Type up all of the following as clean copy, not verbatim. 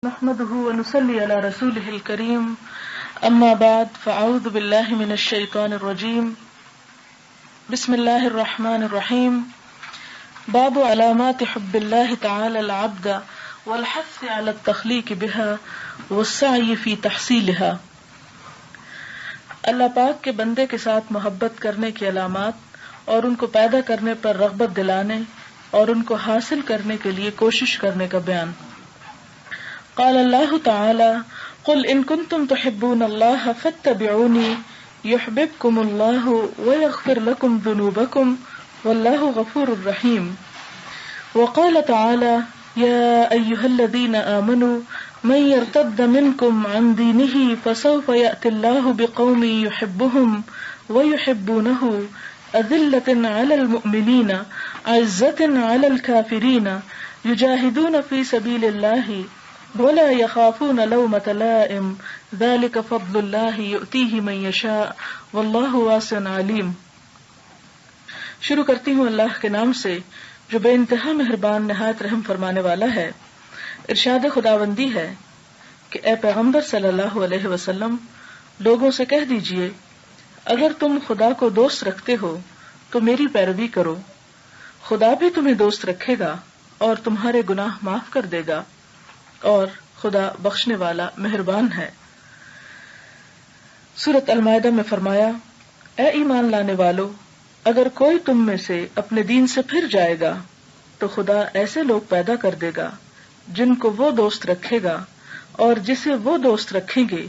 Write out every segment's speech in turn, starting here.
نحمده ونصلي على رسوله الكريم اما بعد فاعوذ بالله من الشيطان الرجيم بسم الله الرحمن الرحيم باب علامات حب الله تعالى العبد والحث على التخليق بها والسعي في تحصيلها۔ اللہ پاک کے بندے کے ساتھ محبت کرنے کی علامات اور ان کو پیدا کرنے پر رغبت دلانے اور ان کو حاصل کرنے کے لیے کوشش کرنے کا بیان۔ قال اللہ تعالی قل ان کنتم تحبون اللہ فاتبعونی یحببکم اللہ ویغفر لکم ذنوبکم واللہ غفور الرحیم۔ وقال تعالی یا ایہا الذین آمنوا من یرتد منکم عن دینہ فسوف یأتی اللہ بقوم یحبهم ویحبونہ اذلۃ علی المؤمنین عزۃ علی الکافرین یجاہدون فی سبیل اللہ ولا يخافون لومة لائم ذلك فضل الله يؤتيه من يشاء والله واسع علیم۔ شروع کرتی ہوں اللہ کے نام سے جو بے انتہا مہربان نہایت رحم فرمانے والا ہے۔ ارشاد خداوندی ہے کہ اے پیغمبر صلی اللہ علیہ وسلم لوگوں سے کہہ دیجئے اگر تم خدا کو دوست رکھتے ہو تو میری پیروی کرو، خدا بھی تمہیں دوست رکھے گا اور تمہارے گناہ معاف کر دے گا اور خدا بخشنے والا مہربان ہے۔ سورۃ المائدہ میں فرمایا اے ایمان لانے والو اگر کوئی تم میں سے اپنے دین سے پھر جائے گا تو خدا ایسے لوگ پیدا کر دے گا جن کو وہ دوست رکھے گا اور جسے وہ دوست رکھیں گے،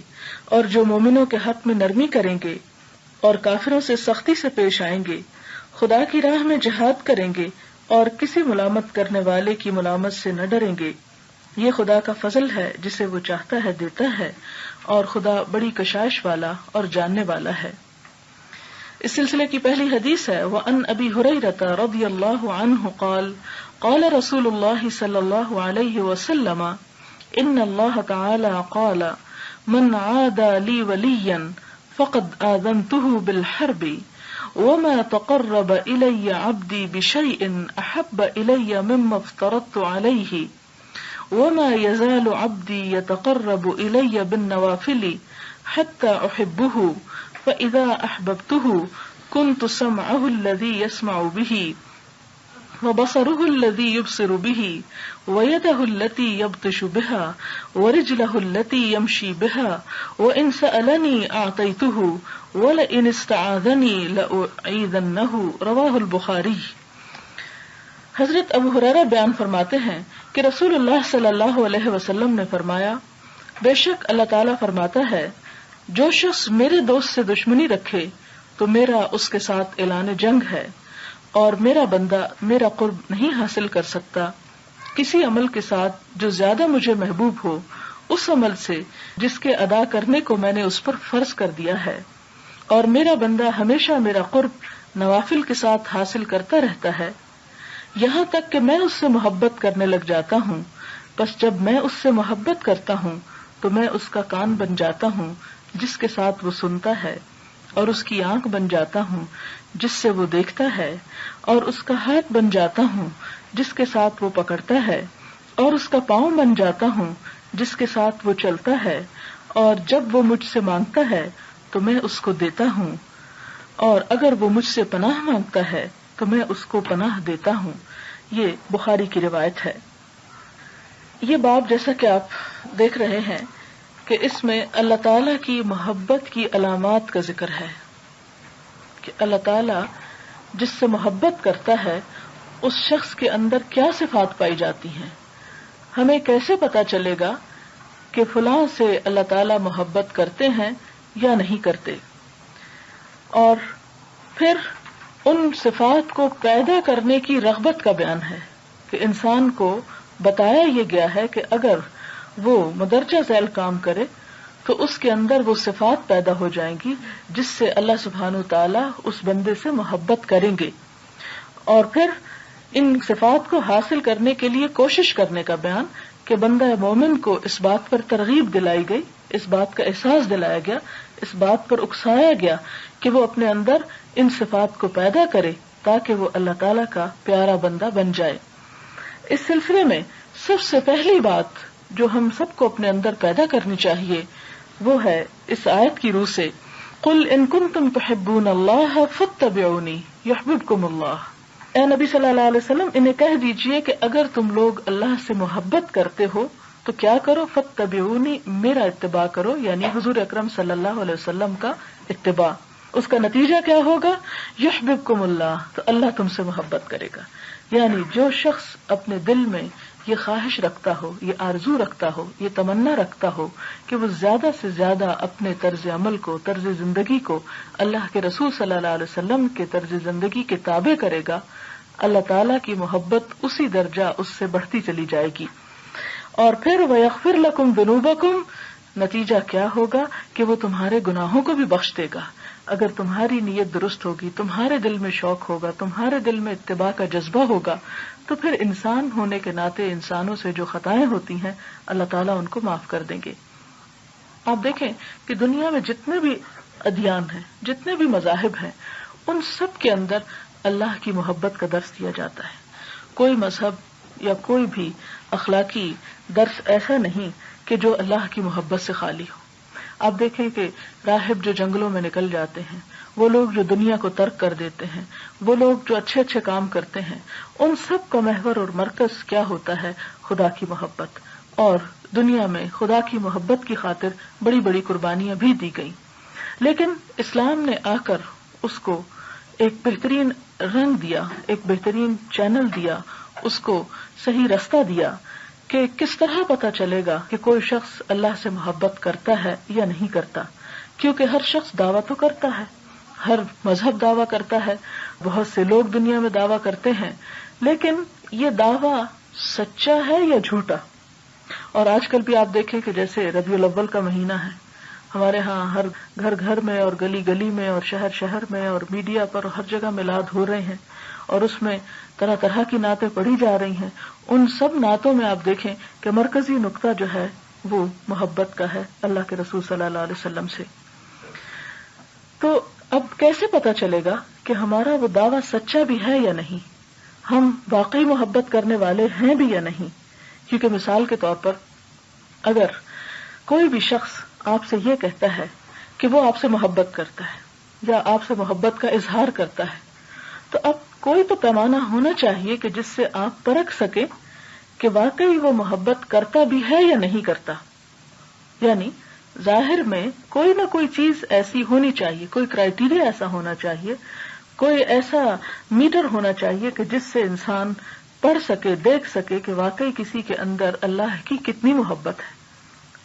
اور جو مومنوں کے حق میں نرمی کریں گے اور کافروں سے سختی سے پیش آئیں گے، خدا کی راہ میں جہاد کریں گے اور کسی ملامت کرنے والے کی ملامت سے نہ ڈریں گے۔ یہ خدا کا فضل ہے، جسے وہ چاہتا ہے دیتا ہے، اور خدا بڑی کشائش والا اور جاننے والا ہے۔ اس سلسلے کی پہلی حدیث ہے وَعَنْ أَبِي هُرَيْرَةَ رَضِيَ اللَّهُ عَنْهُ قال قال رسول الله صلی اللہ علیہ وسلم ان اللہ تعالی قال من عادى لي وليا فقد آذنته بالحرب وما تقرب إلي عبدي بشيء أحب إلي مما افترضت عليه وما يزال عبدي يتقرب إلي بالنوافل حتى أحبه فإذا أحببته كنت سمعه الذي يسمع به وبصره الذي يبصر به ويده التي يبطش بها ورجله التي يمشي بها وإن سألني أعطيته ولئن استعاذني لأعيذنه رواه البخاری۔ حضرت ابو ہریرہ بیان فرماتے ہیں کہ رسول اللہ صلی اللہ علیہ وسلم نے فرمایا بے شک اللہ تعالیٰ فرماتا ہے جو شخص میرے دوست سے دشمنی رکھے تو میرا اس کے ساتھ اعلان جنگ ہے، اور میرا بندہ میرا قرب نہیں حاصل کر سکتا کسی عمل کے ساتھ جو زیادہ مجھے محبوب ہو اس عمل سے جس کے ادا کرنے کو میں نے اس پر فرض کر دیا ہے، اور میرا بندہ ہمیشہ میرا قرب نوافل کے ساتھ حاصل کرتا رہتا ہے یہاں تک کہ میں اس سے محبت کرنے لگ جاتا ہوں، بس جب میں اس سے محبت کرتا ہوں تو میں اس کا کان بن جاتا ہوں جس کے ساتھ وہ سنتا ہے، اور اس کی آنکھ بن جاتا ہوں جس سے وہ دیکھتا ہے، اور اس کا ہاتھ بن جاتا ہوں جس کے ساتھ وہ پکڑتا ہے، اور اس کا پاؤں بن جاتا ہوں جس کے ساتھ وہ چلتا ہے، اور جب وہ مجھ سے مانگتا ہے تو میں اس کو دیتا ہوں، اور اگر وہ مجھ سے پناہ مانگتا ہے تو میں اس کو پناہ دیتا ہوں۔ یہ بخاری کی روایت ہے۔ یہ باب جیسا کہ آپ دیکھ رہے ہیں کہ اس میں اللہ تعالی کی محبت کی علامات کا ذکر ہے کہ اللہ تعالی جس سے محبت کرتا ہے اس شخص کے اندر کیا صفات پائی جاتی ہیں، ہمیں کیسے پتا چلے گا کہ فلاں سے اللہ تعالی محبت کرتے ہیں یا نہیں کرتے، اور پھر ان صفات کو پیدا کرنے کی رغبت کا بیان ہے کہ انسان کو بتایا یہ گیا ہے کہ اگر وہ مدرجہ ذیل کام کرے تو اس کے اندر وہ صفات پیدا ہو جائیں گی جس سے اللہ سبحانہ وتعالی اس بندے سے محبت کریں گے، اور پھر ان صفات کو حاصل کرنے کے لیے کوشش کرنے کا بیان کہ بندہ مومن کو اس بات پر ترغیب دلائی گئی، اس بات کا احساس دلایا گیا، اس بات پر اکسایا گیا کہ وہ اپنے اندر ان صفات کو پیدا کرے تاکہ وہ اللہ تعالیٰ کا پیارا بندہ بن جائے۔ اس سلسلے میں سب سے پہلی بات جو ہم سب کو اپنے اندر پیدا کرنی چاہیے وہ ہے اس آیت کی روح سے قل ان کنتم تحبون اللہ فاتبعونی یحببکم اللہ. اے نبی صلی اللہ علیہ وسلم انہیں کہہ دیجئے کہ اگر تم لوگ اللہ سے محبت کرتے ہو تو کیا کرو؟ فاتبعونی میرا اتباع کرو، یعنی حضور اکرم صلی اللہ علیہ وسلم کا اتباع. اس کا نتیجہ کیا ہوگا؟ یحببکم اللہ، تو اللہ تم سے محبت کرے گا. یعنی جو شخص اپنے دل میں یہ خواہش رکھتا ہو، یہ آرزو رکھتا ہو، یہ تمنا رکھتا ہو کہ وہ زیادہ سے زیادہ اپنے طرز عمل کو، طرز زندگی کو اللہ کے رسول صلی اللہ علیہ وسلم کے طرز زندگی کے تابع کرے گا، اللہ تعالیٰ کی محبت اسی درجہ اس سے بڑھتی چلی جائے گی. اور پھر وَيَغْفِرْ لَكُمْ ذُنُوبَكُمْ، نتیجہ کیا ہوگا کہ وہ تمہارے گناہوں کو بھی بخش دے گا. اگر تمہاری نیت درست ہوگی، تمہارے دل میں شوق ہوگا، تمہارے دل میں اتباع کا جذبہ ہوگا، تو پھر انسان ہونے کے ناطے انسانوں سے جو خطائیں ہوتی ہیں اللہ تعالیٰ ان کو معاف کر دیں گے. آپ دیکھیں کہ دنیا میں جتنے بھی ادیان ہیں، جتنے بھی مذاہب ہیں، ان سب کے اندر اللہ کی محبت کا درس دیا جاتا ہے. کوئی مذہب یا کوئی بھی اخلاقی درس ایسا نہیں کہ جو اللہ کی محبت سے خالی ہو. آپ دیکھیں کہ راہب جو جنگلوں میں نکل جاتے ہیں، وہ لوگ جو دنیا کو ترک کر دیتے ہیں، وہ لوگ جو اچھے اچھے کام کرتے ہیں، ان سب کا محور اور مرکز کیا ہوتا ہے؟ خدا کی محبت. اور دنیا میں خدا کی محبت کی خاطر بڑی بڑی قربانیاں بھی دی گئی. لیکن اسلام نے آ کر اس کو ایک بہترین رنگ دیا، ایک بہترین چینل دیا، اس کو صحیح رستہ دیا کہ کس طرح پتا چلے گا کہ کوئی شخص اللہ سے محبت کرتا ہے یا نہیں کرتا. کیونکہ ہر شخص دعویٰ تو کرتا ہے، ہر مذہب دعویٰ کرتا ہے، بہت سے لوگ دنیا میں دعویٰ کرتے ہیں، لیکن یہ دعویٰ سچا ہے یا جھوٹا؟ اور آج کل بھی آپ دیکھیں کہ جیسے ربیع الاول کا مہینہ ہے، ہمارے ہاں ہر گھر گھر میں اور گلی گلی میں اور شہر شہر میں اور میڈیا پر ہر جگہ میلاد ہو رہے ہیں، اور اس میں طرح طرح کی نعتیں پڑھی جا رہی ہیں. ان سب نعتوں میں آپ دیکھیں کہ مرکزی نقطہ جو ہے وہ محبت کا ہے اللہ کے رسول صلی اللہ علیہ وسلم سے. تو اب کیسے پتا چلے گا کہ ہمارا وہ دعویٰ سچا بھی ہے یا نہیں، ہم واقعی محبت کرنے والے ہیں بھی یا نہیں؟ کیونکہ مثال کے طور پر اگر کوئی بھی شخص آپ سے یہ کہتا ہے کہ وہ آپ سے محبت کرتا ہے یا آپ سے محبت کا اظہار کرتا ہے، تو اب کوئی تو پیمانہ ہونا چاہیے کہ جس سے آپ پرکھ سکیں کہ واقعی وہ محبت کرتا بھی ہے یا نہیں کرتا. یعنی ظاہر میں کوئی نہ کوئی چیز ایسی ہونی چاہیے، کوئی کرائیٹیریا ایسا ہونا چاہیے، کوئی ایسا میٹر ہونا چاہیے کہ جس سے انسان پڑھ سکے، دیکھ سکے کہ واقعی کسی کے اندر اللہ کی کتنی محبت ہے.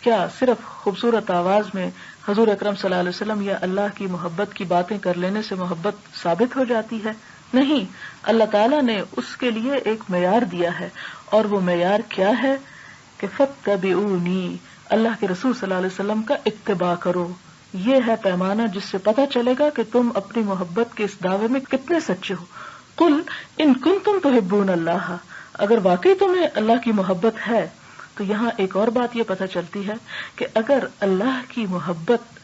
کیا صرف خوبصورت آواز میں حضور اکرم صلی اللہ علیہ وسلم یا اللہ کی محبت کی باتیں کر لینے سے محبت ثابت ہو جاتی ہے؟ نہیں، اللہ تعالیٰ نے اس کے لیے ایک معیار دیا ہے، اور وہ معیار کیا ہے کہ فاتبعونی، اللہ کے رسول صلی اللہ علیہ وسلم کا اتباع کرو. یہ ہے پیمانہ جس سے پتہ چلے گا کہ تم اپنی محبت کے اس دعوے میں کتنے سچے ہو. قل ان کنتم تحبون اللہ، اگر واقعی تمہیں اللہ کی محبت ہے تو یہاں ایک اور بات یہ پتہ چلتی ہے کہ اگر اللہ کی محبت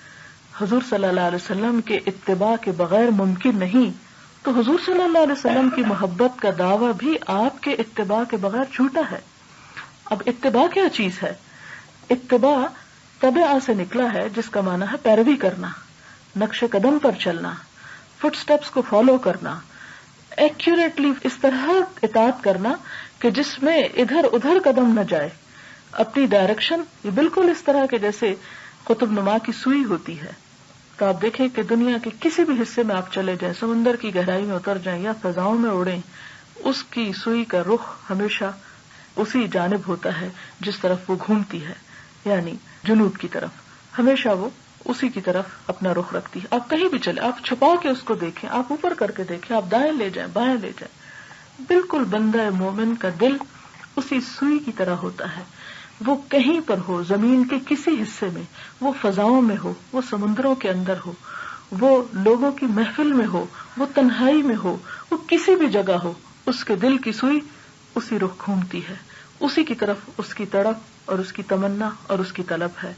حضور صلی اللہ علیہ وسلم کے اتباع کے بغیر ممکن نہیں تو حضور صلی اللہ علیہ وسلم کی محبت کا دعویٰ بھی آپ کے اتباع کے بغیر جھوٹا ہے. اب اتباع کیا چیز ہے؟ اتباع تبع سے نکلا ہے، جس کا معنی ہے پیروی کرنا، نقش قدم پر چلنا، فٹ سٹیپس کو فالو کرنا، ایکوریٹلی اس طرح اطاعت کرنا کہ جس میں ادھر ادھر قدم نہ جائے. اپنی ڈائریکشن یہ بالکل اس طرح کے جیسے قطب نما کی سوئی ہوتی ہے. تو آپ دیکھیں کہ دنیا کے کسی بھی حصے میں آپ چلے جائیں، سمندر کی گہرائی میں اتر جائیں یا فضاؤں میں اڑیں، اس کی سوئی کا رخ ہمیشہ اسی جانب ہوتا ہے جس طرف وہ گھومتی ہے، یعنی جنوب کی طرف. ہمیشہ وہ اسی کی طرف اپنا رخ رکھتی ہے. آپ کہیں بھی چلے، آپ چھپا کے اس کو دیکھیں، آپ اوپر کر کے دیکھیں، آپ دائیں لے جائیں بائیں لے جائیں، بالکل بندہ مومن کا دل اسی سوئی کی طرح ہوتا ہے. وہ کہیں پر ہو، زمین کے کسی حصے میں، وہ فضاؤں میں ہو، وہ سمندروں کے اندر ہو، وہ لوگوں کی محفل میں ہو، وہ تنہائی میں ہو، وہ کسی بھی جگہ ہو، اس کے دل کی سوئی اسی رخ گھومتی ہے، اسی کی طرف اس کی تڑپ اور اس کی تمنا اور اس کی طلب ہے.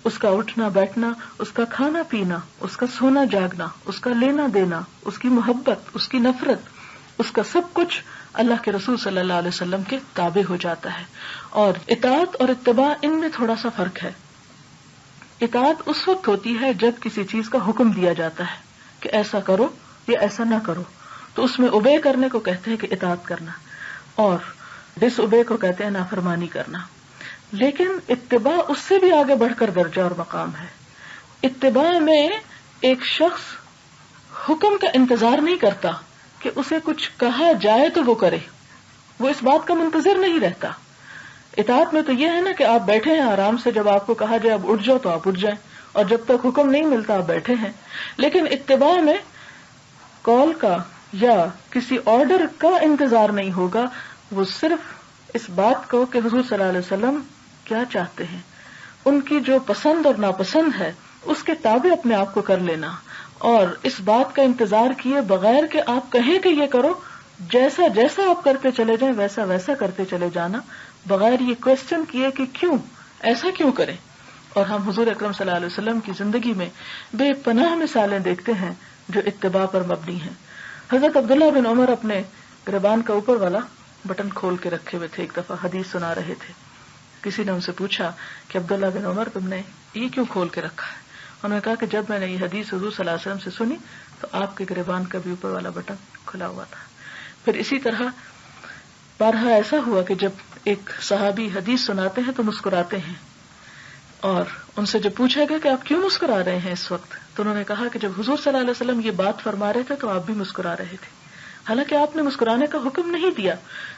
اس کا اٹھنا بیٹھنا، اس کا کھانا پینا، اس کا سونا جاگنا، اس کا لینا دینا، اس کی محبت، اس کی نفرت، اس کا سب کچھ اللہ کے رسول صلی اللہ علیہ وسلم کے تابع ہو جاتا ہے. اور اطاعت اور اتباع ان میں تھوڑا سا فرق ہے. اطاعت اس وقت ہوتی ہے جب کسی چیز کا حکم دیا جاتا ہے کہ ایسا کرو یا ایسا نہ کرو، تو اس میں اوبے کرنے کو کہتے ہیں کہ اطاعت کرنا، اور ڈس اوبے کو کہتے ہیں نافرمانی کرنا. لیکن اتباع اس سے بھی آگے بڑھ کر درجہ اور مقام ہے. اتباع میں ایک شخص حکم کا انتظار نہیں کرتا کہ اسے کچھ کہا جائے تو وہ کرے، وہ اس بات کا منتظر نہیں رہتا. اطاعت میں تو یہ ہے نا کہ آپ بیٹھے ہیں آرام سے، جب آپ کو کہا جائے اب اٹھ جاؤ تو آپ اٹھ جائیں، اور جب تک حکم نہیں ملتا آپ بیٹھے ہیں. لیکن اتباع میں کال کا یا کسی آرڈر کا انتظار نہیں ہوگا، وہ صرف اس بات کو کہ حضور صلی اللہ علیہ وسلم کیا چاہتے ہیں، ان کی جو پسند اور ناپسند ہے اس کے تابع اپنے آپ کو کر لینا، اور اس بات کا انتظار کیے بغیر کہ آپ کہیں کہ یہ کرو، جیسا جیسا آپ کرتے چلے جائیں ویسا ویسا کرتے چلے جانا، بغیر یہ کوشچن کیے کہ کیوں ایسا کیوں کریں. اور ہم حضور اکرم صلی اللہ علیہ وسلم کی زندگی میں بے پناہ مثالیں دیکھتے ہیں جو اتباع پر مبنی ہیں. حضرت عبداللہ بن عمر اپنے گریبان کا اوپر والا بٹن کھول کے رکھے ہوئے تھے. ایک دفعہ حدیث سنا رہے تھے، کسی نے ان سے پوچھا کہ عبداللہ بن عمر تم نے یہ کیوں کھول کے رکھا ہے؟ انہوں نے کہا کہ جب میں نے یہ حدیث حضور صلی اللہ علیہ وسلم سے سنی تو آپ کے گریبان کا بھی اوپر والا بٹن کھلا ہوا تھا. پھر اسی طرح بارہا ایسا ہوا کہ جب ایک صحابی حدیث سناتے ہیں تو مسکراتے ہیں، اور ان سے جب پوچھا گیا کہ آپ کیوں مسکرا رہے ہیں اس وقت، تو انہوں نے کہا کہ جب حضور صلی اللہ علیہ وسلم یہ بات فرما رہے تھے تو آپ بھی مسکرا رہے تھے. حالانکہ آپ نے مسکرانے کا حکم نہیں دیا،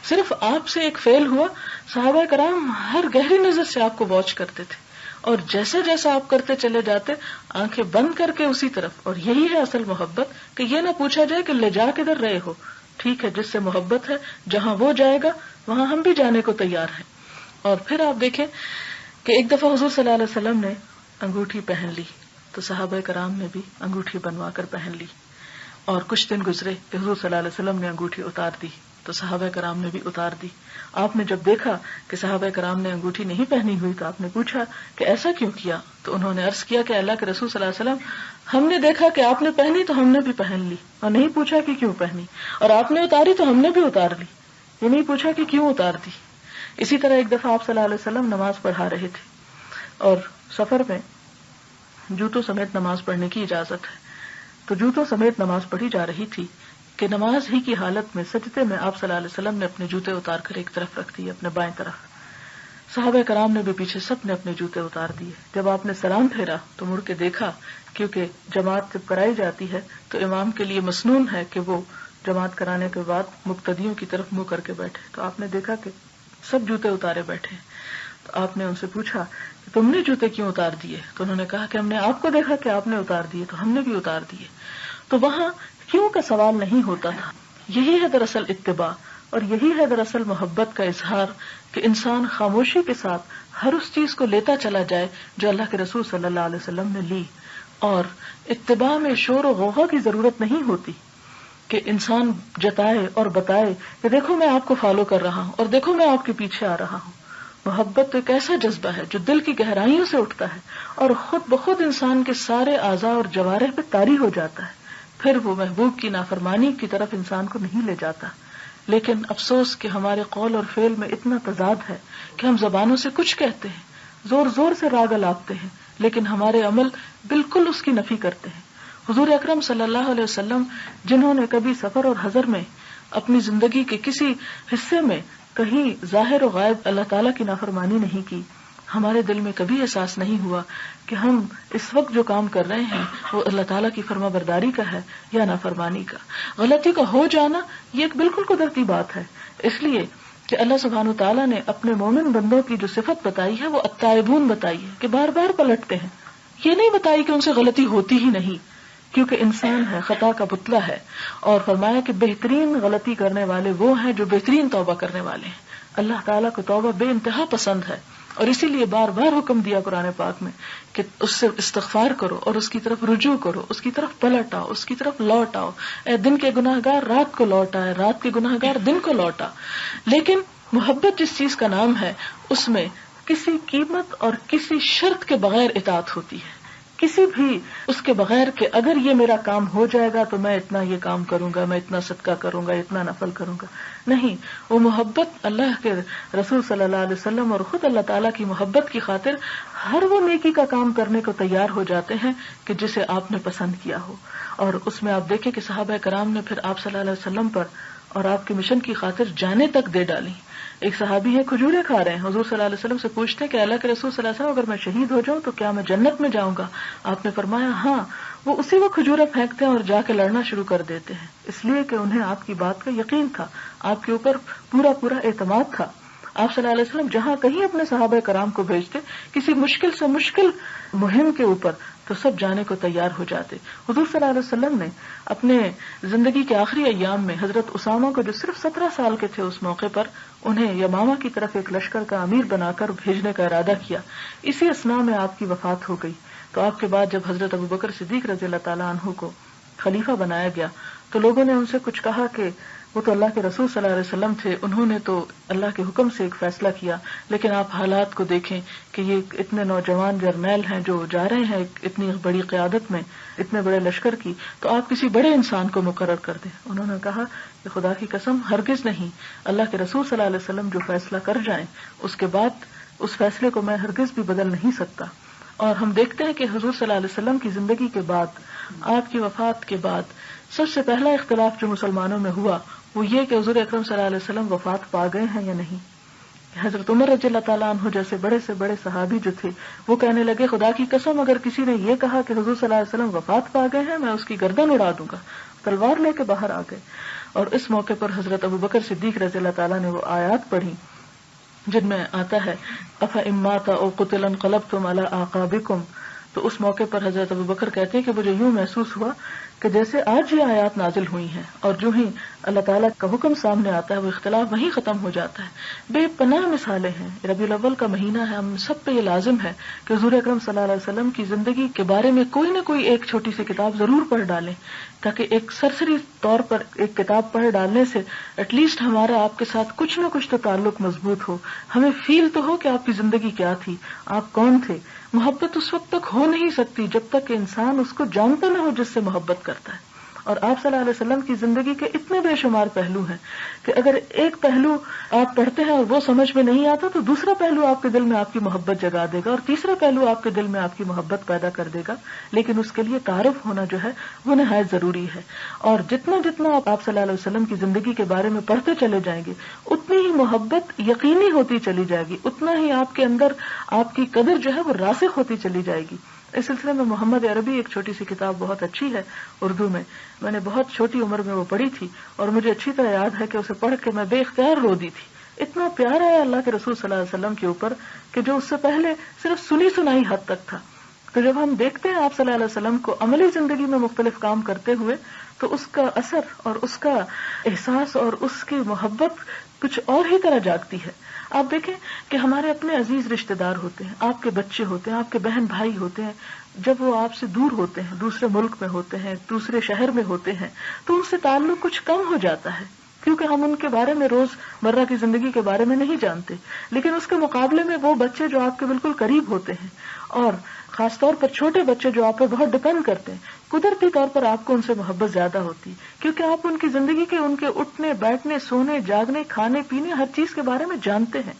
صرف آپ سے ایک فعل ہوا. صحابہ کرام ہر گہری نظر سے آپ کو واچ کرتے تھے، اور جیسا جیسا آپ کرتے چلے جاتے آنکھیں بند کر کے اسی طرف. اور یہی ہے اصل محبت، کہ یہ نہ پوچھا جائے کہ لے جا کدھر رہے ہو. ٹھیک ہے، جس سے محبت ہے جہاں وہ جائے گا وہاں ہم بھی جانے کو تیار ہیں. اور پھر آپ دیکھیں کہ ایک دفعہ حضور صلی اللہ علیہ وسلم نے انگوٹھی پہن لی تو صحابہ کرام نے بھی انگوٹھی بنوا کر پہن لی. اور کچھ دن گزرے کہ حضور صلی اللہ علیہ وسلم نے انگوٹھی اتار دی تو صحابہ کرام نے بھی اتار دی. آپ نے جب دیکھا کہ صحابہ کرام نے انگوٹھی نہیں پہنی ہوئی تو آپ نے پوچھا کہ ایسا کیوں کیا؟ تو انہوں نے عرض کیا کہ اللہ کے رسول صلی اللہ علیہ وسلم، ہم نے دیکھا کہ آپ نے پہنی تو ہم نے بھی پہن لی، اور نہیں پوچھا کہ کیوں پہنی، اور آپ نے اتاری تو ہم نے بھی اتار لی، یہ نہیں پوچھا کہ کیوں اتار دی. اسی طرح ایک دفعہ آپ صلی اللہ علیہ وسلم نماز پڑھا رہے تھے، اور سفر میں جوتوں سمیت نماز پڑھنے کی اجازت ہے، تو جوتوں سمیت نماز پڑھی جا رہی تھی کہ نماز ہی کی حالت میں سجدے میں آپ صلی اللہ علیہ وسلم نے اپنے جوتے اتار کر ایک طرف رکھ دیے، اپنے بائیں طرف. صحابہ کرام نے بھی پیچھے سب نے اپنے جوتے اتار دیے. جب آپ نے سلام پھیرا تو مڑ کے دیکھا، کیونکہ جماعت جب کرائی جاتی ہے تو امام کے لیے مسنون ہے کہ وہ جماعت کرانے کے بعد مقتدیوں کی طرف منہ کر کے بیٹھے. تو آپ نے دیکھا کہ سب جوتے اتارے بیٹھے. تو آپ نے ان سے پوچھا کہ تم نے جوتے کیوں اتار دیے؟ تو انہوں نے کہا کہ ہم نے آپ کو دیکھا کہ آپ نے اتار دیے تو ہم نے بھی اتار دیے. تو وہاں کیوں کا سوال نہیں ہوتا تھا. یہی ہے دراصل اتباع، اور یہی ہے دراصل محبت کا اظہار، کہ انسان خاموشی کے ساتھ ہر اس چیز کو لیتا چلا جائے جو اللہ کے رسول صلی اللہ علیہ وسلم نے لی. اور اتباع میں شور و غوغا کی ضرورت نہیں ہوتی کہ انسان جتائے اور بتائے کہ دیکھو میں آپ کو فالو کر رہا ہوں اور دیکھو میں آپ کے پیچھے آ رہا ہوں. محبت تو ایک ایسا جذبہ ہے جو دل کی گہرائیوں سے اٹھتا ہے اور خود بخود انسان کے سارے اعضاء اور جوارح پہ طاری ہو جاتا ہے. پھر وہ محبوب کی نافرمانی کی طرف انسان کو نہیں لے جاتا. لیکن افسوس کہ ہمارے قول اور فعل میں اتنا تضاد ہے کہ ہم زبانوں سے کچھ کہتے ہیں، زور زور سے راگ الاپتے ہیں، لیکن ہمارے عمل بالکل اس کی نفی کرتے ہیں. حضور اکرم صلی اللہ علیہ وسلم جنہوں نے کبھی سفر اور حضر میں اپنی زندگی کے کسی حصے میں کہیں ظاہر و غائب اللہ تعالیٰ کی نافرمانی نہیں کی، ہمارے دل میں کبھی احساس نہیں ہوا کہ ہم اس وقت جو کام کر رہے ہیں وہ اللہ تعالیٰ کی فرما برداری کا ہے یا نافرمانی کا. غلطی کا ہو جانا یہ ایک بالکل قدرتی بات ہے، اس لیے کہ اللہ سبحانہ وتعالیٰ نے اپنے مومن بندوں کی جو صفت بتائی ہے وہ التائبون بتائی ہے کہ بار بار پلٹتے ہیں. یہ نہیں بتائی کہ ان سے غلطی ہوتی ہی نہیں، کیونکہ انسان ہے، خطا کا پتلا ہے. اور فرمایا کہ بہترین غلطی کرنے والے وہ ہیں جو بہترین توبہ کرنے والے ہیں. اللہ تعالیٰ کو توبہ بے انتہا پسند ہے، اور اسی لیے بار بار حکم دیا قرآن پاک میں کہ اس سے استغفار کرو اور اس کی طرف رجوع کرو، اس کی طرف پلٹ آؤ، اس کی طرف لوٹ آؤ. اے دن کے گناہگار رات کو لوٹ آئے، رات کے گناہگار دن کو لوٹا. لیکن محبت جس چیز کا نام ہے اس میں کسی قیمت اور کسی شرط کے بغیر اطاعت ہوتی ہے. کسی بھی اس کے بغیر کہ اگر یہ میرا کام ہو جائے گا تو میں اتنا یہ کام کروں گا، میں اتنا صدقہ کروں گا، اتنا نفل کروں گا. نہیں، وہ محبت اللہ کے رسول صلی اللہ علیہ وسلم اور خود اللہ تعالیٰ کی محبت کی خاطر ہر وہ نیکی کا کام کرنے کو تیار ہو جاتے ہیں کہ جسے آپ نے پسند کیا ہو. اور اس میں آپ دیکھیں کہ صحابہ کرام نے پھر آپ صلی اللہ علیہ وسلم پر اور آپ کے مشن کی خاطر جانیں تک دے ڈالی. ایک صحابی ہے کھجوریں کھا رہے ہیں، حضور صلی اللہ علیہ وسلم سے پوچھتے ہیں کہ اللہ کے رسول صلی اللہ علیہ وسلم اگر میں شہید ہو جاؤں تو کیا میں جنت میں جاؤں گا؟ آپ نے فرمایا ہاں. وہ اسی وہ کھجوریں پھینکتے ہیں اور جا کے لڑنا شروع کر دیتے ہیں، اس لیے کہ انہیں آپ کی بات کا یقین تھا، آپ کے اوپر پورا اعتماد تھا. آپ صلی اللہ علیہ وسلم جہاں کہیں اپنے صحابہ کرام کو بھیجتے کسی مشکل سے مشکل مہم کے اوپر تو سب جانے کو تیار ہو جاتے. حضور صلی اللہ علیہ وسلم نے اپنے زندگی کے آخری ایام میں حضرت اسامہ کو جو صرف 17 سال کے تھے اس موقع پر انہیں یمامہ کی طرف ایک لشکر کا امیر بنا کر بھیجنے کا ارادہ کیا. اسی اثناء میں آپ کی وفات ہو گئی. تو آپ کے بعد جب حضرت ابوبکر صدیق رضی اللہ تعالیٰ عنہ کو خلیفہ بنایا گیا تو لوگوں نے ان سے کچھ کہا کہ وہ تو اللہ کے رسول صلی اللہ علیہ وسلم تھے، انہوں نے تو اللہ کے حکم سے ایک فیصلہ کیا، لیکن آپ حالات کو دیکھیں کہ یہ اتنے نوجوان جرنیل ہیں جو جا رہے ہیں اتنی بڑی قیادت میں، اتنے بڑے لشکر کی، تو آپ کسی بڑے انسان کو مقرر کر دیں. انہوں نے کہا کہ خدا کی قسم ہرگز نہیں، اللہ کے رسول صلی اللہ علیہ وسلم جو فیصلہ کر جائیں اس کے بعد اس فیصلے کو میں ہرگز بھی بدل نہیں سکتا. اور ہم دیکھتے ہیں کہ حضور صلی اللہ علیہ وسلم کی زندگی کے بعد، آپ کی وفات کے بعد سب سے پہلا اختلاف جو مسلمانوں میں ہوا وہ یہ کہ حضور اکرم صلی اللہ علیہ وسلم وفات پا گئے ہیں یا نہیں. حضرت عمر رضی اللہ تعالیٰ عنہ جیسے بڑے سے بڑے صحابی جو تھے وہ کہنے لگے خدا کی قسم اگر کسی نے یہ کہا کہ حضور صلی اللہ علیہ وسلم وفات پا گئے ہیں میں اس کی گردن اڑا دوں گا. تلوار لے کے باہر آ گئے. اور اس موقع پر حضرت ابوبکر صدیق رضی اللہ تعالیٰ نے وہ آیات پڑھی جن میں آتا ہے افإن مات أو قتل انقلبتم على أعقابكم. تو اس موقع پر حضرت ابوبکر کہتے ہیں کہ مجھے یوں محسوس ہوا کہ جیسے آج یہ آیات نازل ہوئی ہیں اور جو ہی اللہ تعالیٰ کا حکم سامنے آتا ہے وہ اختلاف وہیں ختم ہو جاتا ہے. بے پناہ مثالیں ہیں. ربیع الاول کا مہینہ ہے، ہم سب پہ یہ لازم ہے کہ حضور اکرم صلی اللہ علیہ وسلم کی زندگی کے بارے میں کوئی نہ کوئی ایک چھوٹی سی کتاب ضرور پڑھ ڈالیں، تاکہ ایک سرسری طور پر ایک کتاب پڑھ ڈالنے سے ایٹ لیسٹ ہمارا آپ کے ساتھ کچھ نہ کچھ تو تعلق مضبوط ہو، ہمیں فیل تو ہو کہ آپ کی زندگی کیا تھی، آپ کون تھے. محبت اس وقت تک ہو نہیں سکتی جب تک کہ انسان اس کو جانتا نہ ہو جس سے محبت کرتا ہے. اور آپ صلی اللہ علیہ وسلم کی زندگی کے اتنے بے شمار پہلو ہیں کہ اگر ایک پہلو آپ پڑھتے ہیں اور وہ سمجھ میں نہیں آتا تو دوسرا پہلو آپ کے دل میں آپ کی محبت جگا دے گا اور تیسرا پہلو آپ کے دل میں آپ کی محبت پیدا کر دے گا. لیکن اس کے لیے تعارف ہونا جو ہے وہ نہایت ضروری ہے. اور جتنا جتنا آپ صلی اللہ علیہ وسلم کی زندگی کے بارے میں پڑھتے چلے جائیں گے اتنی ہی محبت یقینی ہوتی چلی جائے گی، اتنا ہی آپ کے اندر آپ کی قدر جو ہے وہ راسخ ہوتی چلی جائے گی. اس سلسلے میں محمد عربی ایک چھوٹی سی کتاب بہت اچھی ہے اردو میں نے بہت چھوٹی عمر میں وہ پڑھی تھی اور مجھے اچھی طرح یاد ہے کہ اسے پڑھ کے میں بے اختیار رو دی تھی. اتنا پیارا ہے اللہ کے رسول صلی اللہ علیہ وسلم کے اوپر کہ جو اس سے پہلے صرف سنی سنائی حد تک تھا. تو جب ہم دیکھتے ہیں آپ صلی اللہ علیہ وسلم کو عملی زندگی میں مختلف کام کرتے ہوئے تو اس کا اثر اور اس کا احساس اور اس کی محبت کچھ اور ہی طرح جاگتی ہے. آپ دیکھیں کہ ہمارے اپنے عزیز رشتہ دار ہوتے ہیں، آپ کے بچے ہوتے ہیں، آپ کے بہن بھائی ہوتے ہیں، جب وہ آپ سے دور ہوتے ہیں، دوسرے ملک میں ہوتے ہیں، دوسرے شہر میں ہوتے ہیں تو ان سے تعلق کچھ کم ہو جاتا ہے کیونکہ ہم ان کے بارے میں روز مرہ کی زندگی کے بارے میں نہیں جانتے. لیکن اس کے مقابلے میں وہ بچے جو آپ کے بالکل قریب ہوتے ہیں اور خاص طور پر چھوٹے بچے جو آپ پہ بہت ڈپینڈ کرتے ہیں، قدرتی طور پر آپ کو ان سے محبت زیادہ ہوتی کیونکہ آپ ان کی زندگی کے ان کے اٹھنے بیٹھنے سونے جاگنے کھانے پینے ہر چیز کے بارے میں جانتے ہیں.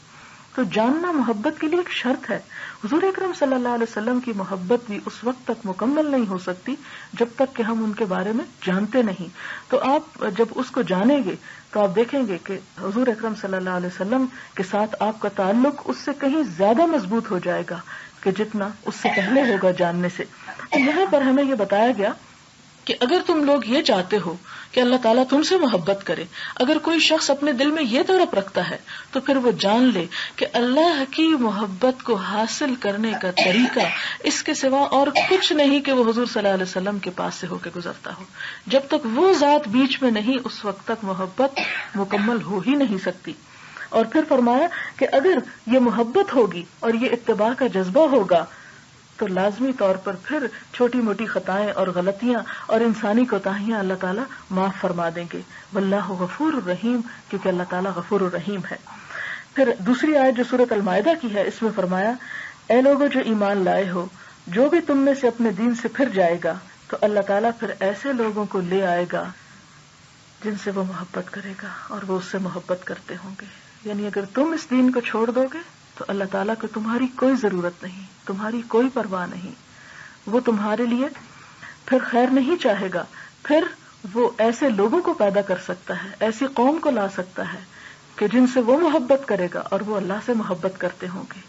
تو جاننا محبت کے لیے ایک شرط ہے. حضور اکرم صلی اللہ علیہ وسلم کی محبت بھی اس وقت تک مکمل نہیں ہو سکتی جب تک کہ ہم ان کے بارے میں جانتے نہیں. تو آپ جب اس کو جانیں گے تو آپ دیکھیں گے کہ حضور اکرم صلی اللہ علیہ وسلم کے ساتھ آپ کا تعلق اس سے کہیں زیادہ مضبوط ہو جائے گا کہ جتنا اس سے پہلے ہوگا جاننے سے. یہاں پر ہمیں یہ بتایا گیا کہ اگر تم لوگ یہ چاہتے ہو کہ اللہ تعالیٰ تم سے محبت کرے، اگر کوئی شخص اپنے دل میں یہ تڑپ رکھتا ہے تو پھر وہ جان لے کہ اللہ کی محبت کو حاصل کرنے کا طریقہ اس کے سوا اور کچھ نہیں کہ وہ حضور صلی اللہ علیہ وسلم کے پاس سے ہو کے گزرتا ہو. جب تک وہ ذات بیچ میں نہیں اس وقت تک محبت مکمل ہو ہی نہیں سکتی. اور پھر فرمایا کہ اگر یہ محبت ہوگی اور یہ اتباع کا جذبہ ہوگا تو لازمی طور پر پھر چھوٹی موٹی خطائیں اور غلطیاں اور انسانی کوتاہیاں اللہ تعالیٰ معاف فرما دیں گے. واللہ غفور الرحیم، کیونکہ اللہ تعالیٰ غفور الرحیم ہے. پھر دوسری آیت جو سورۃ المائدہ کی ہے اس میں فرمایا اے لوگوں جو ایمان لائے ہو جو بھی تم میں سے اپنے دین سے پھر جائے گا تو اللہ تعالیٰ پھر ایسے لوگوں کو لے آئے گا جن سے وہ محبت کرے گا اور وہ اس سے محبت کرتے ہوں گے. یعنی اگر تم اس دین کو چھوڑ دو گے تو اللہ تعالیٰ کو تمہاری کوئی ضرورت نہیں، تمہاری کوئی پرواہ نہیں. وہ تمہارے لیے پھر خیر نہیں چاہے گا، پھر وہ ایسے لوگوں کو پیدا کر سکتا ہے، ایسی قوم کو لا سکتا ہے کہ جن سے وہ محبت کرے گا اور وہ اللہ سے محبت کرتے ہوں گے.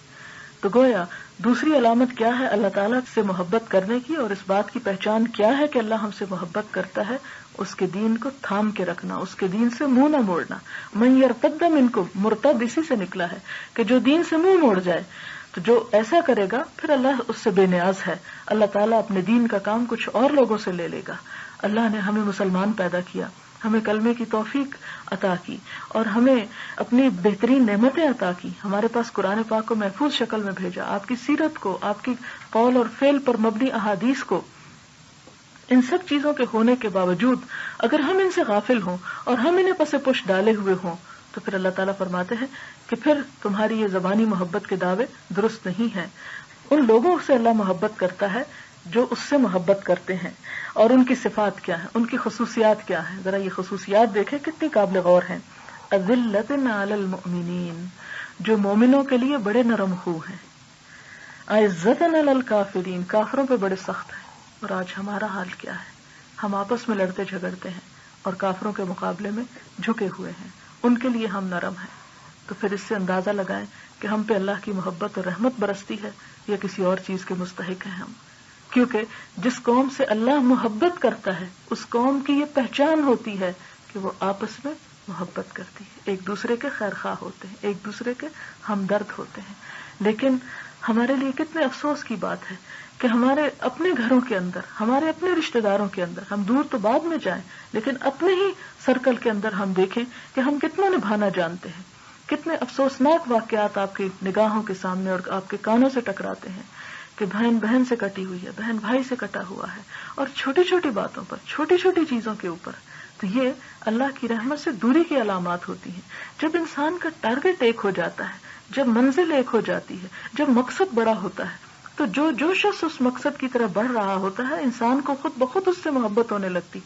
تو گویا دوسری علامت کیا ہے اللہ تعالیٰ سے محبت کرنے کی، اور اس بات کی پہچان کیا ہے کہ اللہ ہم سے محبت کرتا ہے؟ اس کے دین کو تھام کے رکھنا، اس کے دین سے منہ نہ موڑنا. من یرتد منکم، مرتد اسی سے نکلا ہے کہ جو دین سے منہ موڑ جائے. تو جو ایسا کرے گا پھر اللہ اس سے بے نیاز ہے. اللہ تعالیٰ اپنے دین کا کام کچھ اور لوگوں سے لے لے گا. اللہ نے ہمیں مسلمان پیدا کیا، ہمیں کلمے کی توفیق عطا کی اور ہمیں اپنی بہترین نعمتیں عطا کی. ہمارے پاس قرآن پاک کو محفوظ شکل میں بھیجا، آپ کی سیرت کو، آپ کی قول اور فعل پر مبنی احادیث کو. ان سب چیزوں کے ہونے کے باوجود اگر ہم ان سے غافل ہوں اور ہم انہیں پس پش ڈالے ہوئے ہوں تو پھر اللہ تعالیٰ فرماتے ہیں کہ پھر تمہاری یہ زبانی محبت کے دعوے درست نہیں ہیں. ان لوگوں سے اللہ محبت کرتا ہے جو اس سے محبت کرتے ہیں. اور ان کی صفات کیا ہیں، ان کی خصوصیات کیا ہیں؟ ذرا یہ خصوصیات دیکھیں کتنی قابل غور ہیں. اذلۃ علی المؤمنین، جو مومنوں کے لیے بڑے نرم خو ہیں. عزۃ علی الکافرین، کافروں پہ بڑے سخت ہیں. اور آج ہمارا حال کیا ہے؟ ہم آپس میں لڑتے جھگڑتے ہیں اور کافروں کے مقابلے میں جھکے ہوئے ہیں، ان کے لیے ہم نرم ہیں. تو پھر اس سے اندازہ لگائیں کہ ہم پہ اللہ کی محبت اور رحمت برستی ہے یا کسی اور چیز کے مستحق ہیں ہم. کیونکہ جس قوم سے اللہ محبت کرتا ہے اس قوم کی یہ پہچان ہوتی ہے کہ وہ آپس میں محبت کرتی ہے، ایک دوسرے کے خیر خواہ ہوتے ہیں، ایک دوسرے کے ہمدرد ہوتے ہیں. لیکن ہمارے لیے کتنے افسوس کی بات ہے کہ ہمارے اپنے گھروں کے اندر، ہمارے اپنے رشتہ داروں کے اندر، ہم دور تو بعد میں جائیں لیکن اپنے ہی سرکل کے اندر ہم دیکھیں کہ ہم کتنا نبھانا جانتے ہیں. کتنے افسوسناک واقعات آپ کی نگاہوں کے سامنے اور آپ کے کانوں سے ٹکراتے ہیں کہ بہن بہن سے کٹی ہوئی ہے، بہن بھائی سے کٹا ہوا ہے، اور چھوٹی چھوٹی باتوں پر، چھوٹی چھوٹی چیزوں کے اوپر. تو یہ اللہ کی رحمت سے دوری کی علامات ہوتی ہیں. جب انسان کا ٹارگٹ ایک ہو جاتا ہے، جب منزل ایک ہو جاتی ہے، جب مقصد بڑا ہوتا ہے، تو جو شخص اس مقصد کی طرف بڑھ رہا ہوتا ہے انسان کو خود بخود اس سے محبت ہونے لگتی.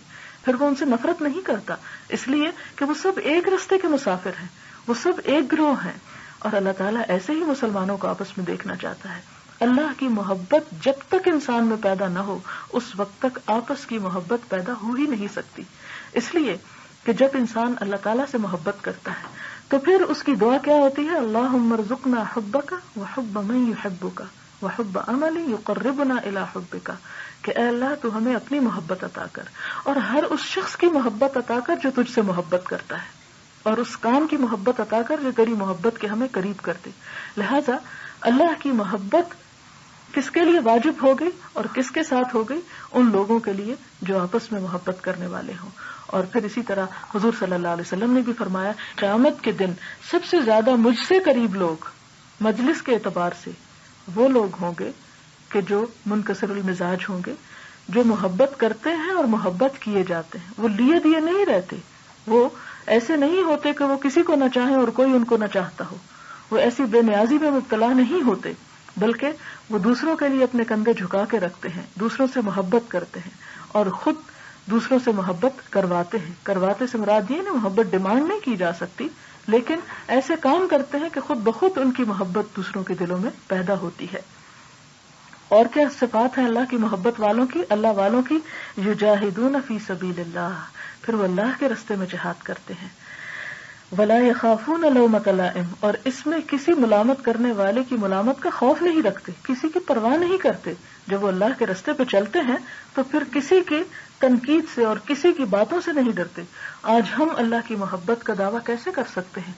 پھر وہ ان سے نفرت نہیں کرتا، اس لیے کہ وہ سب ایک رستے کے مسافر ہیں، وہ سب ایک گروہ ہیں. اور اللہ تعالیٰ ایسے ہی مسلمانوں کو آپس میں دیکھنا چاہتا ہے. اللہ کی محبت جب تک انسان میں پیدا نہ ہو اس وقت تک آپس کی محبت پیدا ہو ہی نہیں سکتی. اس لیے کہ جب انسان اللہ تعالیٰ سے محبت کرتا ہے تو پھر اس کی دعا کیا ہوتی ہے؟ اللہم ارزقنا حبک وحب من یحبک وحب عمل یقربنا الی حبک، کہ اے اللہ تو ہمیں اپنی محبت عطا کر اور ہر اس شخص کی محبت عطا کر جو تجھ سے محبت کرتا ہے، اور اس کام کی محبت عطا کر جو تیری محبت کے ہمیں قریب کر دے. لہذا اللہ کی محبت کس کے لیے واجب ہو گئی اور کس کے ساتھ ہو گئی؟ ان لوگوں کے لیے جو آپس میں محبت کرنے والے ہوں. اور پھر اسی طرح حضور صلی اللہ علیہ وسلم نے بھی فرمایا قیامت کے دن سب سے زیادہ مجھ سے قریب لوگ مجلس کے اعتبار سے وہ لوگ ہوں گے کہ جو منکسر المزاج ہوں گے، جو محبت کرتے ہیں اور محبت کیے جاتے ہیں. وہ لیے دیے نہیں رہتے، وہ ایسے نہیں ہوتے کہ وہ کسی کو نہ چاہیں اور کوئی ان کو نہ چاہتا ہو. وہ ایسی بے نیازی میں مبتلا نہیں ہوتے، بلکہ وہ دوسروں کے لیے اپنے کندھے جھکا کے رکھتے ہیں، دوسروں سے محبت کرتے ہیں اور خود دوسروں سے محبت کرواتے ہیں. کرواتے سے مراد یہ نا محبت ڈیمانڈ نہیں کی جا سکتی، لیکن ایسے کام کرتے ہیں کہ خود بخود ان کی محبت دوسروں کے دلوں میں پیدا ہوتی ہے. اور کیا صفات ہیں اللہ کی محبت والوں کی، اللہ والوں کی؟ یجاہدون فی سبیل اللہ، پھر وہ اللہ کے راستے میں جہاد کرتے ہیں. ولا یخافون لومۃ لائم، اور اس میں کسی ملامت کرنے والے کی ملامت کا خوف نہیں رکھتے، کسی کی پرواہ نہیں کرتے. جب وہ اللہ کے راستے پہ چلتے ہیں تو پھر کسی کی تنقید سے اور کسی کی باتوں سے نہیں ڈرتے. آج ہم اللہ کی محبت کا دعویٰ کیسے کر سکتے ہیں؟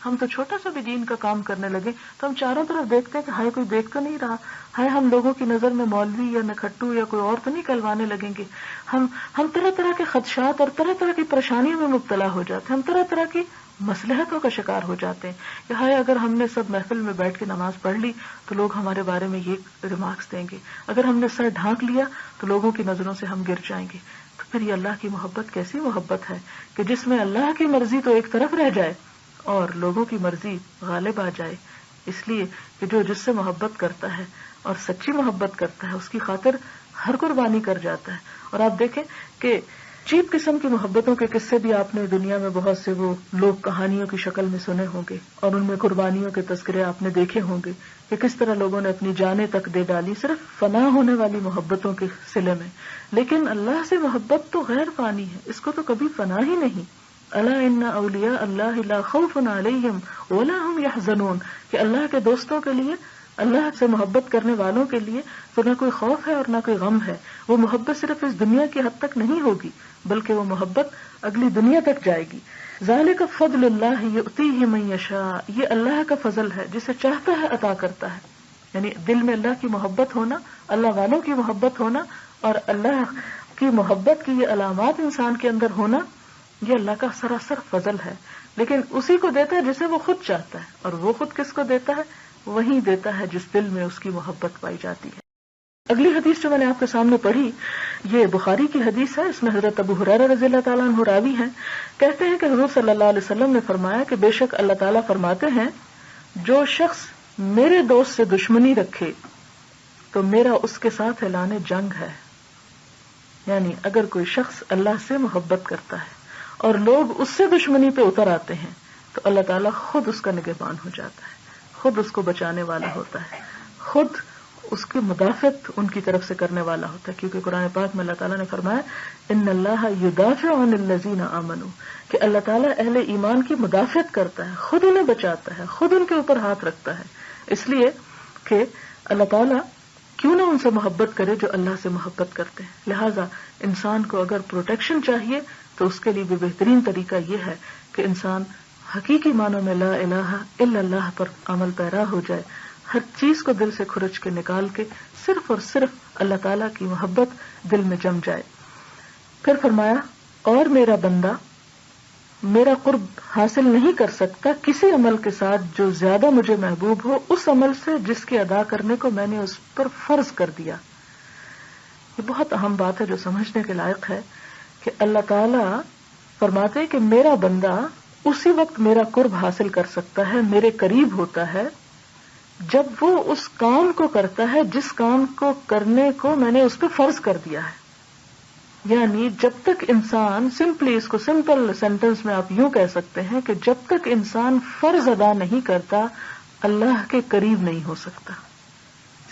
ہم تو چھوٹا سا بھی دین کا کام کرنے لگے تو ہم چاروں طرف دیکھتے ہیں کہ ہائے کوئی دیکھ تو نہیں رہا، ہائے ہم لوگوں کی نظر میں مولوی یا نکھٹو یا کوئی اور تو نہیں کہلوانے لگیں گے. ہم طرح طرح کے خدشات اور طرح طرح کی پریشانیوں میں مبتلا ہو جاتے ہیں، ہم طرح طرح کی مصلحتوں کا شکار ہو جاتے ہیں کہ ہائے اگر ہم نے سب محفل میں بیٹھ کے نماز پڑھ لی تو لوگ ہمارے بارے میں یہ ریمارکس دیں گے، اگر ہم نے سر ڈھانک لیا تو لوگوں کی نظروں سے ہم گر جائیں گے. تو پھر یہ اللہ کی محبت کیسی محبت ہے کہ جس میں اللہ کی مرضی تو ایک طرف رہ جائے اور لوگوں کی مرضی غالب آ جائے. اس لیے کہ جو جس سے محبت کرتا ہے اور سچی محبت کرتا ہے اس کی خاطر ہر قربانی کر جاتا ہے. اور آپ دیکھیں کہ چیپ قسم کی محبتوں کے قصے بھی آپ نے دنیا میں بہت سے وہ لوگ کہانیوں کی شکل میں سنے ہوں گے، اور ان میں قربانیوں کے تذکرے آپ نے دیکھے ہوں گے کہ کس طرح لوگوں نے اپنی جانیں تک دے ڈالی صرف فنا ہونے والی محبتوں کے صلے میں. لیکن اللہ سے محبت تو غیر فانی ہے، اس کو تو کبھی فنا ہی نہیں. الا ان اولیاء اللہ لا خوف علیہم ولا هم يحزنون، کہ اللہ کے دوستوں کے لیے، اللہ سے محبت کرنے والوں کے لیے تو نہ کوئی خوف ہے اور نہ کوئی غم ہے. وہ محبت صرف اس دنیا کی حد تک نہیں ہوگی بلکہ وہ محبت اگلی دنیا تک جائے گی. ذالک فضل اللہ یؤتیہ من یشاء، یہ اللہ کا فضل ہے، جسے چاہتا ہے عطا کرتا ہے. یعنی دل میں اللہ کی محبت ہونا، اللہ والوں کی محبت ہونا اور اللہ کی محبت کی یہ علامات انسان کے اندر ہونا، یہ اللہ کا سراسر فضل ہے. لیکن اسی کو دیتا ہے جسے وہ خود چاہتا ہے، اور وہ خود کس کو دیتا ہے؟ وہی دیتا ہے جس دل میں اس کی محبت پائی جاتی ہے. اگلی حدیث جو میں نے آپ کے سامنے پڑھی یہ بخاری کی حدیث ہے. اس میں حضرت ابو ہریرہ رضی اللہ تعالیٰ عنہ راوی ہیں. کہتے ہیں کہ حضور صلی اللہ علیہ وسلم نے فرمایا کہ بے شک اللہ تعالیٰ فرماتے ہیں جو شخص میرے دوست سے دشمنی رکھے تو میرا اس کے ساتھ اعلان جنگ ہے. یعنی اگر کوئی شخص اللہ سے محبت کرتا ہے اور لوگ اس سے دشمنی پہ اتر آتے ہیں تو اللہ تعالیٰ خود اس کا نگہبان ہو جاتا ہے، خود اس کو بچانے والا ہوتا ہے، خود اس کی مدافعت ان کی طرف سے کرنے والا ہوتا ہے. کیونکہ قرآن پاک میں اللہ تعالیٰ نے فرمایا ان اللہ یدافع عن الذین آمنوا، کہ اللہ تعالیٰ اہل ایمان کی مدافعت کرتا ہے، خود انہیں بچاتا ہے، خود ان کے اوپر ہاتھ رکھتا ہے. اس لیے کہ اللہ تعالیٰ کیوں نہ ان سے محبت کرے جو اللہ سے محبت کرتے ہیں. لہٰذا انسان کو اگر پروٹیکشن چاہیے تو اس کے لیے بھی بہترین طریقہ یہ ہے کہ انسان حقیقی معنوں میں لا الہ الا اللہ پر عمل پیرا ہو جائے، ہر چیز کو دل سے کھرچ کے نکال کے صرف اور صرف اللہ تعالیٰ کی محبت دل میں جم جائے. پھر فرمایا اور میرا بندہ میرا قرب حاصل نہیں کر سکتا کسی عمل کے ساتھ جو زیادہ مجھے محبوب ہو اس عمل سے جس کے ادا کرنے کو میں نے اس پر فرض کر دیا. یہ بہت اہم بات ہے جو سمجھنے کے لائق ہے کہ اللہ تعالیٰ فرماتے ہیں کہ میرا بندہ اسی وقت میرا قرب حاصل کر سکتا ہے، میرے قریب ہوتا ہے جب وہ اس کام کو کرتا ہے جس کام کو کرنے کو میں نے اس پہ فرض کر دیا ہے. یعنی جب تک انسان سمپلی، اس کو سمپل سینٹنس میں آپ یوں کہہ سکتے ہیں کہ جب تک انسان فرض ادا نہیں کرتا اللہ کے قریب نہیں ہو سکتا.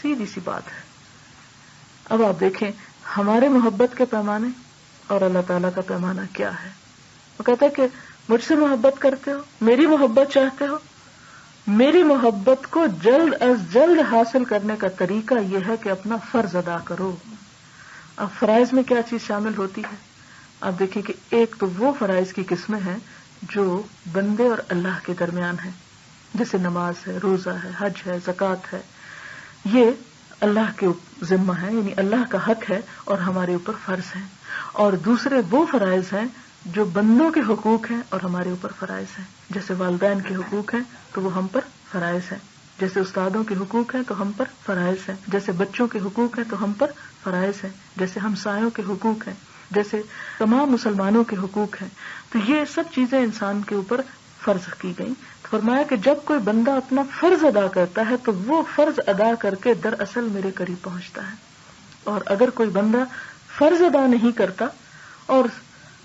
سیدھی سی بات ہے. اب آپ دیکھیں ہمارے محبت کے پیمانے اور اللہ تعالیٰ کا پیمانہ کیا ہے. وہ کہتا ہے کہ مجھ سے محبت کرتے ہو، میری محبت چاہتے ہو، میری محبت کو جلد از جلد حاصل کرنے کا طریقہ یہ ہے کہ اپنا فرض ادا کرو. اب فرائض میں کیا چیز شامل ہوتی ہے؟ آپ دیکھیں کہ ایک تو وہ فرائض کی قسمیں ہیں جو بندے اور اللہ کے درمیان ہیں، جیسے نماز ہے، روزہ ہے، حج ہے، زکوٰۃ ہے. یہ اللہ کے ذمہ ہے، یعنی اللہ کا حق ہے اور ہمارے اوپر فرض ہے. اور دوسرے وہ فرائض ہیں جو بندوں کے حقوق ہیں اور ہمارے اوپر فرائض ہیں. جیسے والدین کے حقوق ہیں تو وہ ہم پر فرائض ہیں، جیسے استادوں کے حقوق ہیں تو ہم پر فرائض ہیں، جیسے بچوں کے حقوق ہیں تو ہم پر فرائض ہیں، جیسے ہمسایوں کے حقوق ہیں، جیسے تمام مسلمانوں کے حقوق ہیں. تو یہ سب چیزیں انسان کے اوپر فرض کی گئیں. تو فرمایا کہ جب کوئی بندہ اپنا فرض ادا کرتا ہے تو وہ فرض ادا کر کے دراصل میرے قریب پہنچتا ہے. اور اگر کوئی بندہ فرض ادا نہیں کرتا اور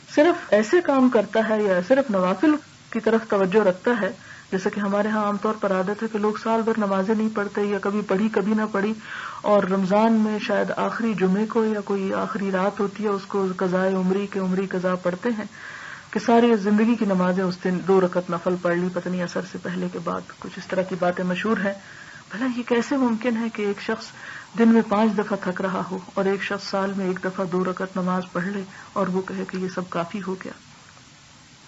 صرف ایسے کام کرتا ہے یا صرف نوافل کی طرف توجہ رکھتا ہے، جیسے کہ ہمارے ہاں عام طور پر عادت ہے کہ لوگ سال بھر نمازیں نہیں پڑھتے یا کبھی پڑھی کبھی نہ پڑھی، اور رمضان میں شاید آخری جمعے کو یا کوئی آخری رات ہوتی ہے اس کو قضائے عمری قضا پڑھتے ہیں کہ ساری زندگی کی نمازیں اس دن 2 رکعت نفل پڑھ لی، پتہ نہیں اثر سے پہلے کے بعد، کچھ اس طرح کی باتیں مشہور ہیں. بھلا یہ کیسے ممکن ہے کہ ایک شخص دن میں 5 دفعہ تھک رہا ہو اور ایک شخص سال میں 1 دفعہ 2 رکعت نماز پڑھ لے اور وہ کہے کہ یہ سب کافی ہو گیا.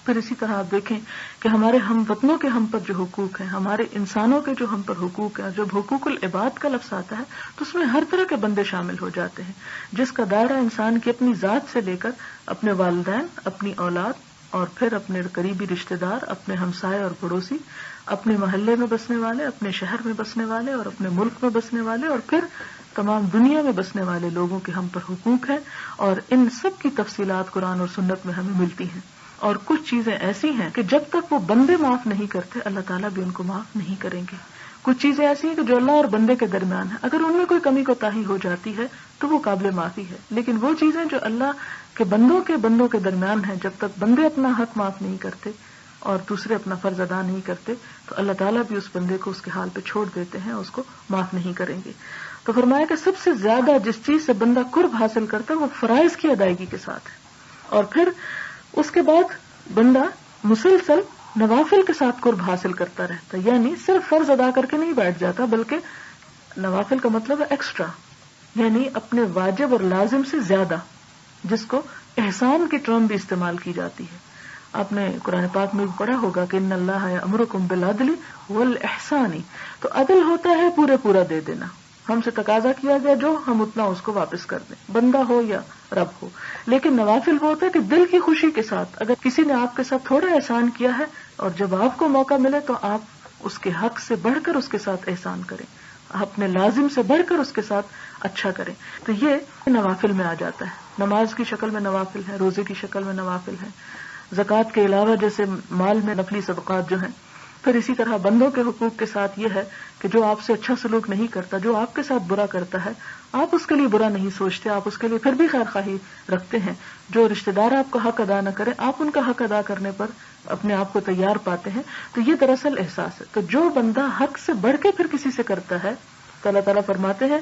پھر اسی طرح آپ دیکھیں کہ ہمارے ہم وطنوں کے ہم پر جو حقوق ہیں، ہمارے انسانوں کے جو ہم پر حقوق ہیں، جب حقوق العباد کا لفظ آتا ہے تو اس میں ہر طرح کے بندے شامل ہو جاتے ہیں، جس کا دائرہ انسان کی اپنی ذات سے لے کر اپنے والدین، اپنی اولاد اور پھر اپنے قریبی رشتہ دار، اپنے ہمسائے اور پڑوسی، اپنے محلے میں بسنے والے، اپنے شہر میں بسنے والے اور اپنے ملک میں بسنے والے اور پھر تمام دنیا میں بسنے والے لوگوں کے ہم پر حقوق ہیں. اور ان سب کی تفصیلات قرآن اور سنت میں ہمیں ملتی ہیں. اور کچھ چیزیں ایسی ہیں کہ جب تک وہ بندے معاف نہیں کرتے اللہ تعالیٰ بھی ان کو معاف نہیں کریں گے. کچھ چیزیں ایسی ہیں کہ جو اللہ اور بندے کے درمیان ہیں، اگر ان میں کوئی کمی کوتاہی ہو جاتی ہے تو وہ قابل معافی ہے. لیکن وہ چیزیں جو اللہ کے بندوں کے درمیان ہیں، جب تک بندے اپنا حق معاف نہیں کرتے اور دوسرے اپنا فرض ادا نہیں کرتے تو اللہ تعالیٰ بھی اس بندے کو اس کے حال پہ چھوڑ دیتے ہیں، اس کو معاف نہیں کریں گے. تو فرمایا کہ سب سے زیادہ جس چیز سے بندہ قرب حاصل کرتا ہے وہ فرائض کی ادائیگی کے ساتھ ہے، اور پھر اس کے بعد بندہ مسلسل نوافل کے ساتھ قرب حاصل کرتا رہتا ہے. یعنی صرف فرض ادا کر کے نہیں بیٹھ جاتا، بلکہ نوافل کا مطلب ہے ایکسٹرا، یعنی اپنے واجب اور لازم سے زیادہ، جس کو احسان کی ٹرم بھی استعمال کی جاتی ہے. آپ نے قرآن پاک میں بھی پڑھا ہوگا کہ ان اللہ یأمرکم بالعدل والاحسان، تو عدل ہوتا ہے پورا دے دینا. ہم سے تقاضا کیا گیا جو ہم اتنا اس کو واپس کر دیں، بندہ ہو یا رب ہو. لیکن نوافل وہ ہوتا ہے کہ دل کی خوشی کے ساتھ اگر کسی نے آپ کے ساتھ تھوڑا احسان کیا ہے اور جب آپ کو موقع ملے تو آپ اس کے حق سے بڑھ کر اس کے ساتھ احسان کریں، اپنے لازم سے بڑھ کر اس کے ساتھ اچھا کریں. تو یہ نوافل میں آ جاتا ہے. نماز کی شکل میں نوافل ہے، روزے کی شکل میں نوافل ہے، زکوٰۃ کے علاوہ جیسے مال میں نفلی صدقات جو ہیں. پھر اسی طرح بندوں کے حقوق کے ساتھ یہ ہے کہ جو آپ سے اچھا سلوک نہیں کرتا، جو آپ کے ساتھ برا کرتا ہے، آپ اس کے لیے برا نہیں سوچتے، آپ اس کے لیے پھر بھی خیر خواہی رکھتے ہیں. جو رشتہ دار آپ کا حق ادا نہ کرے، آپ ان کا حق ادا کرنے پر اپنے آپ کو تیار پاتے ہیں. تو یہ دراصل احساس ہے. تو جو بندہ حق سے بڑھ کے پھر کسی سے کرتا ہے تو اللہ تعالیٰ فرماتے ہیں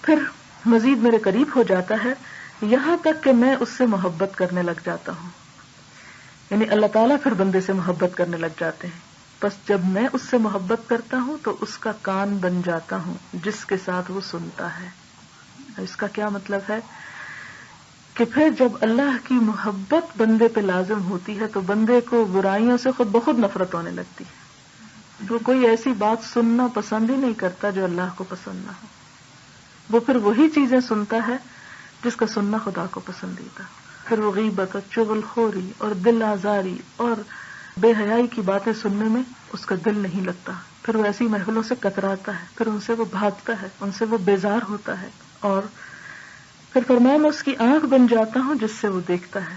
پھر مزید میرے قریب ہو جاتا ہے، یہاں تک کہ میں اس سے محبت کرنے لگ جاتا ہوں. یعنی اللہ تعالیٰ پھر بندے سے محبت کرنے لگ جاتے ہیں. بس جب میں اس سے محبت کرتا ہوں تو اس کا کان بن جاتا ہوں جس کے ساتھ وہ سنتا ہے. اس کا کیا مطلب ہے کہ پھر جب اللہ کی محبت بندے پہ لازم ہوتی ہے تو بندے کو برائیوں سے خود بخود نفرت ہونے لگتی ہے. وہ کوئی ایسی بات سننا پسند ہی نہیں کرتا جو اللہ کو پسند نہ ہو. وہ پھر وہی چیزیں سنتا ہے جس کا سننا خدا کو پسندیدہ. پھر وہ غیبت اور چغل خوری اور دل آزاری اور بے حیائی کی باتیں سننے میں اس کا دل نہیں لگتا. پھر وہ ایسی محفلوں سے کتراتا ہے، پھر ان سے وہ بھاگتا ہے، ان سے وہ بیزار ہوتا ہے. اور پھر فرمایا میں اس کی آنکھ بن جاتا ہوں جس سے وہ دیکھتا ہے.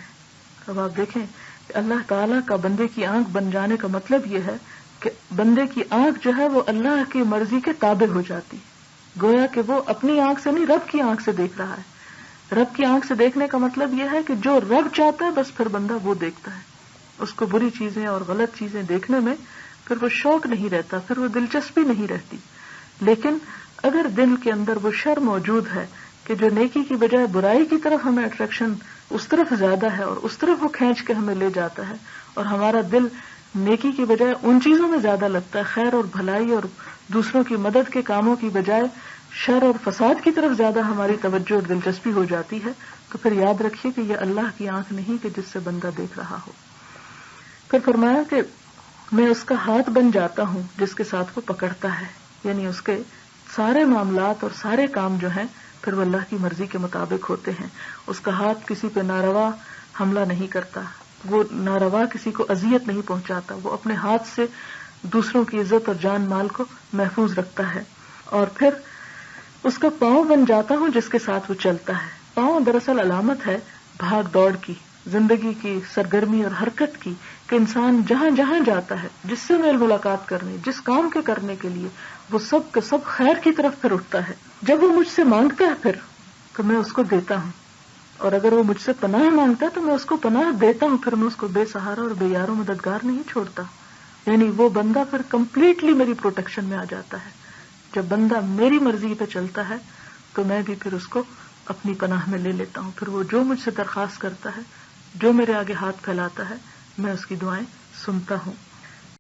اب آپ دیکھیں کہ اللہ تعالیٰ کا بندے کی آنکھ بن جانے کا مطلب یہ ہے کہ بندے کی آنکھ جو ہے وہ اللہ کی مرضی کے تابع ہو جاتی. گویا کہ وہ اپنی آنکھ سے نہیں، رب کی آنکھ سے دیکھ رہا ہے. رب کی آنکھ سے دیکھنے کا مطلب یہ ہے کہ جو رب چاہتا ہے بس پھر بندہ وہ دیکھتا ہے. اس کو بری چیزیں اور غلط چیزیں دیکھنے میں پھر وہ شوق نہیں رہتا، پھر وہ دلچسپی نہیں رہتی. لیکن اگر دل کے اندر وہ شر موجود ہے کہ جو نیکی کی بجائے برائی کی طرف ہمیں اٹریکشن اس طرف زیادہ ہے اور اس طرف وہ کھینچ کے ہمیں لے جاتا ہے، اور ہمارا دل نیکی کی بجائے ان چیزوں میں زیادہ لگتا ہے، خیر اور بھلائی اور دوسروں کی مدد کے کاموں کی بجائے شر اور فساد کی طرف زیادہ ہماری توجہ اور دلچسپی ہو جاتی ہے، تو پھر یاد رکھیے کہ یہ اللہ کی آنکھ نہیں کہ جس سے بندہ دیکھ رہا ہو. پھر فرمایا کہ میں اس کا ہاتھ بن جاتا ہوں جس کے ساتھ وہ پکڑتا ہے. یعنی اس کے سارے معاملات اور سارے کام جو ہیں پھر وہ اللہ کی مرضی کے مطابق ہوتے ہیں. اس کا ہاتھ کسی پہ ناروا حملہ نہیں کرتا، وہ ناروا کسی کو اذیت نہیں پہنچاتا، وہ اپنے ہاتھ سے دوسروں کی عزت اور جان مال کو محفوظ رکھتا ہے. اور پھر اس کا پاؤں بن جاتا ہوں جس کے ساتھ وہ چلتا ہے. پاؤں دراصل علامت ہے بھاگ دوڑ کی، زندگی کی سرگرمی اور حرکت کی، کہ انسان جہاں جہاں جاتا ہے، جس سے میل ملاقات کرنے، جس کام کے کرنے کے لیے، وہ سب کے سب خیر کی طرف پھر اٹھتا ہے. جب وہ مجھ سے مانگتا ہے پھر تو میں اس کو دیتا ہوں، اور اگر وہ مجھ سے پناہ مانگتا ہے تو میں اس کو پناہ دیتا ہوں. پھر میں اس کو بے سہارا اور بے یار و مددگار نہیں چھوڑتا. یعنی وہ بندہ پھر کمپلیٹلی میری پروٹیکشن میں آ جاتا ہے. جب بندہ میری مرضی پہ چلتا ہے تو میں بھی پھر اس کو اپنی پناہ میں لے لیتا ہوں. پھر وہ جو مجھ سے درخواست کرتا ہے، جو میرے آگے ہاتھ پھیلاتا ہے، میں اس کی دعائیں سنتا ہوں.